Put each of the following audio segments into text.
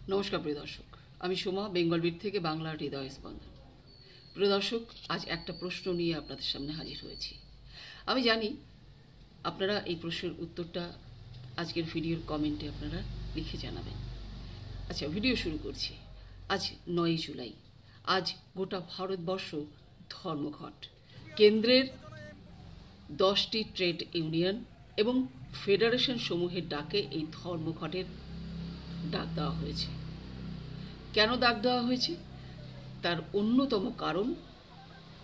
নমস্কার প্রিয় দর্শক, আমি সোমা বেঙ্গল বিট থেকে বাংলার হৃদয় স্পন্দন। প্রিয় দর্শক, আজ একটা প্রশ্ন নিয়ে আপনাদের সামনে হাজির হয়েছি। আমি জানি আপনারা এই প্রশ্নের উত্তরটা আজকের ভিডিওর কমেন্টে আপনারা লিখে জানাবেন। আচ্ছা, ভিডিও শুরু করছি। আজ 9 জুলাই। আজ গোটা ভারতবর্ষ ধর্মঘট। কেন্দ্রের 10টি ট্রেড ইউনিয়ন এবং ফেডারেশন সমূহের ডাকে এই ধর্মঘটের ডাক দেওয়া হয়েছে। কেন ডাক দেওয়া হয়েছে? তার অন্যতম কারণ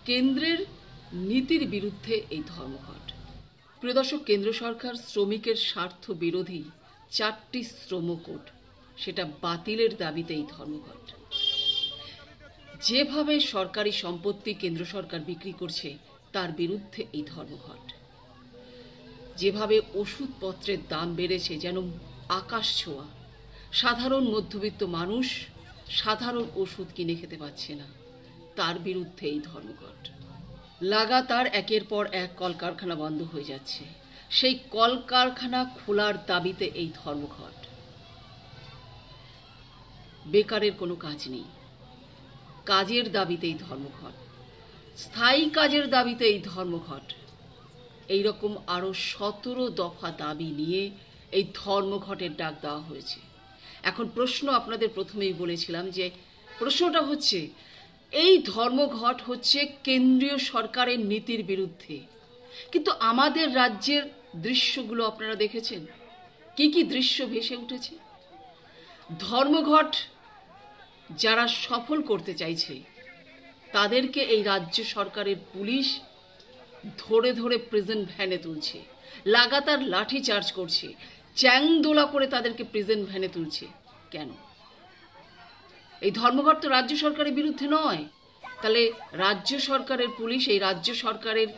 কেন্দ্রের নীতির বিরুদ্ধে এই ধর্মঘট। প্রিয় দর্শক, কেন্দ্র সরকার শ্রমিকের স্বার্থ বিরোধী 4টি শ্রম কোড সেটা বাতিলের দাবিতে এই ধর্মঘট। যেভাবে সরকারি সম্পত্তি কেন্দ্র সরকার বিক্রি করছে তার বিরুদ্ধে এই ধর্মঘট। যেভাবে ওষুধপত্রের দাম বেড়েছে যেন আকাশ ছোঁয়া, সাধারণ মধ্যবিত্ত মানুষ সাধারণ ওষুধ কিনে খেতে পাচ্ছে না, তার বিরুদ্ধে এই ধর্মঘট। লাগাতার একের পর এক কলকারখানা বন্ধ হয়ে যাচ্ছে, সেই কলকারখানা খোলার দাবিতে এই ধর্মঘট। বেকারের কোনো কাজ নেই, কাজের দাবিতে এই ধর্মঘট। স্থায়ী কাজের দাবিতে এই ধর্মঘট। এইরকম আরো 17 দফা দাবি নিয়ে এই ধর্মঘটের ডাক দেওয়া হয়েছে। এখন প্রশ্ন আপনাদের প্রথমেই বলেছিলাম যে প্রশ্নটা হচ্ছে, এই ধর্মঘট হচ্ছে কেন্দ্রীয় সরকারের নীতির বিরুদ্ধে, কিন্তু আমাদের রাজ্যের দৃশ্যগুলো আপনারা দেখেছেন, কি কি দৃশ্য ভেসে উঠেছে। ধর্মঘট যারা সফল করতে চাইছে তাদেরকে এই রাজ্য সরকারের পুলিশ ধরে ধরে প্রিজন ভ্যানে তুলছে, লাগাতার লাঠি চার্জ করছে, চ্যাংদোলা করে তাদেরকে প্রিজন ভ্যানে তুলছে। কেন? এই ধর্মঘট তো রাজ্য সরকারের বিরুদ্ধে নয়। তাহলে রাজ্য সরকারের পুলিশ, এই রাজ্য সরকারের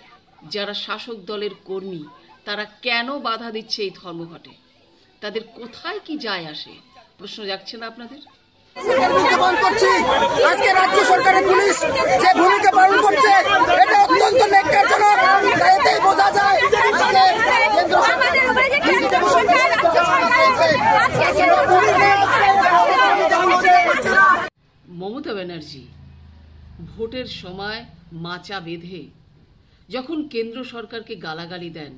যারা শাসক দলের কর্মী, তারা কেন বাধা দিচ্ছে এই ধর্মঘটে? তাদের কোথায় কি যায় আসে? প্রশ্ন যাচ্ছে না আপনাদের? আজকে রাজ্য সরকারের পুলিশ যে ভূমিকা পালন করছে এটা অত্যন্ত ন্যাক্কারজনক। এতেই বোঝা যায় মমতা ব্যানার্জি ভোটের সময় মাচা বেঁধে যখন কেন্দ্র সরকারকে গালাগালি দেন,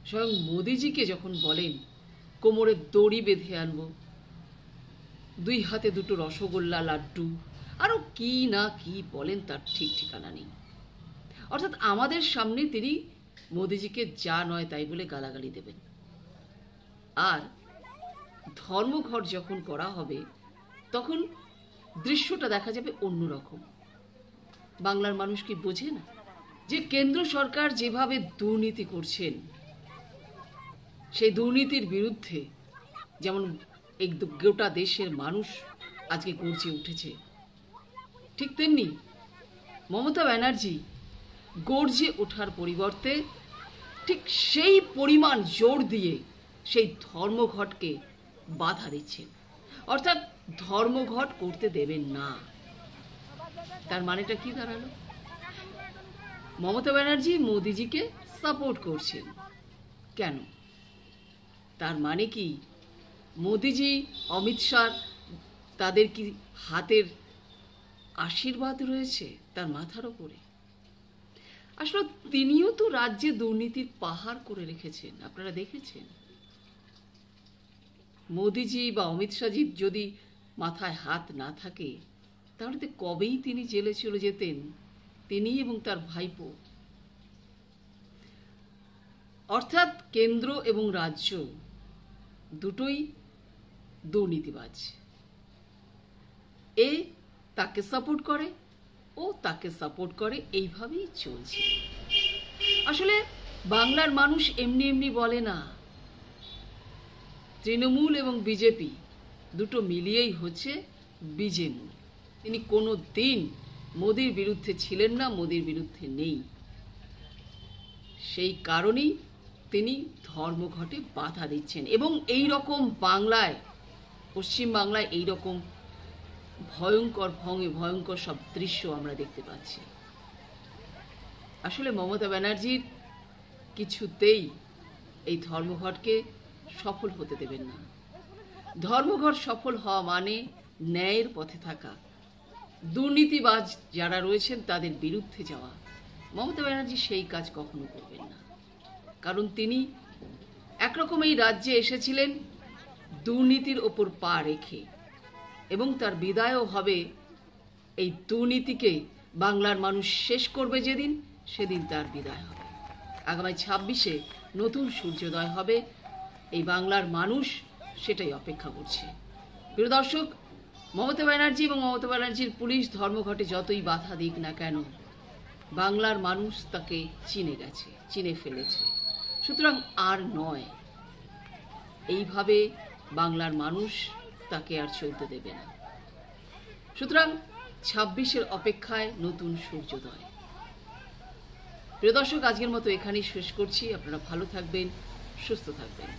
স্বয়ং মোদিজিকে যখন বলেন কোমরে দড়ি বেঁধে আনবো, 2 হাতে 2টো রসগোল্লা লাড্ডু, আরো কি না কি বলেন তার ঠিক ঠিকানা নেই। অর্থাৎ আমাদের সামনে তিনি মোদিজিকে যা নয় তাই বলে গালাগালি দেবেন। আর ধর্মঘট যখন করা হবে তখন দৃশ্যটা দেখা যাবে অন্যরকম। বাংলার মানুষ কি বোঝে না যে কেন্দ্র সরকার যেভাবে দুর্নীতি করছেন, সেই দুর্নীতির বিরুদ্ধে যেমন এই গোটা দেশের মানুষ আজকে গর্জে উঠেছে, ঠিক তেমনি মমতা ব্যানার্জি গর্জে ওঠার পরিবর্তে ঠিক সেই পরিমাণ জোর দিয়ে সেই ধর্মঘটকে বাধা দিচ্ছেন। অর্থাৎ ধর্মঘট করতে দেবেন না। তার মানেটা কি দাঁড়ালো? মমতা ব্যানার্জি মোদিজিকে সাপোর্ট করছেন। কেন? তার মানে কি মোদিজি, অমিত শাহ, তাদের কি হাতের আশীর্বাদ রয়েছে তার মাথার উপরে? আসলে তিনিও তো রাজ্যে দুর্নীতির পাহাড় করে রেখেছেন, আপনারা দেখেছেন। মোদিজি বা অমিত শাহজির যদি মাথায় হাত না থাকে তাহলে তো কবেই তিনি জেলে চলে যেতেন, তিনি এবং তার ভাইপো। অর্থাৎ কেন্দ্র এবং রাজ্য দুটোই দুর্নীতিবাজ। এ তাকে সাপোর্ট করে, ও তাকে সাপোর্ট করে, এইভাবেই চলছে। আসলে বাংলার মানুষ এমনি এমনি বলে না। তৃণমূল এবং বিজেপি দুটো মিলিয়েই হচ্ছে বিজেমূল। তিনি কোনো দিন মোদির বিরুদ্ধে ছিলেন না, মোদির বিরুদ্ধে নেই। সেই কারণেই তিনি ধর্মঘটে বাধা দিচ্ছেন। এবং এই রকম বাংলায়, পশ্চিম বাংলায় এই রকম ভয়ঙ্কর ভয়ঙ্কর সব দৃশ্য আমরা দেখতে পাচ্ছি। আসলে মমতা ব্যানার্জির কিছুতেই এই ধর্মঘটকে সফল হতে দেবেন না। ধর্মঘট সফল হওয়া মানে ন্যায়ের পথে থাকা, দুর্নীতিবাজ যারা রয়েছেন তাদের বিরুদ্ধে যাওয়া। মমতা ব্যানার্জি সেই কাজ কখনো করবেন না, কারণ তিনি একরকম এই রাজ্যে এসেছিলেন দুর্নীতির ওপর পা রেখে, এবং তার বিদায়ও হবে এই দুর্নীতিকে বাংলার মানুষ শেষ করবে যেদিন, সেদিন তার বিদায় হবে। আগামী 26-এ নতুন সূর্যোদয় হবে, এই বাংলার মানুষ সেটাই অপেক্ষা করছে। প্রিয় দর্শক, মমতা ব্যানার্জি এবং মমতা ব্যানার্জির পুলিশ ধর্মঘটে যতই বাধা দিক না কেন, বাংলার মানুষ তাকে চিনে গেছে, চিনে ফেলেছে। সুতরাং আর নয়, এইভাবে বাংলার মানুষ তাকে আর চলতে দেবে না। সুতরাং 26-এর অপেক্ষায় নতুন সূর্যোদয়। প্রিয় দর্শক, আজকের মতো এখানেই শেষ করছি। আপনারা ভালো থাকবেন, সুস্থ থাকবেন।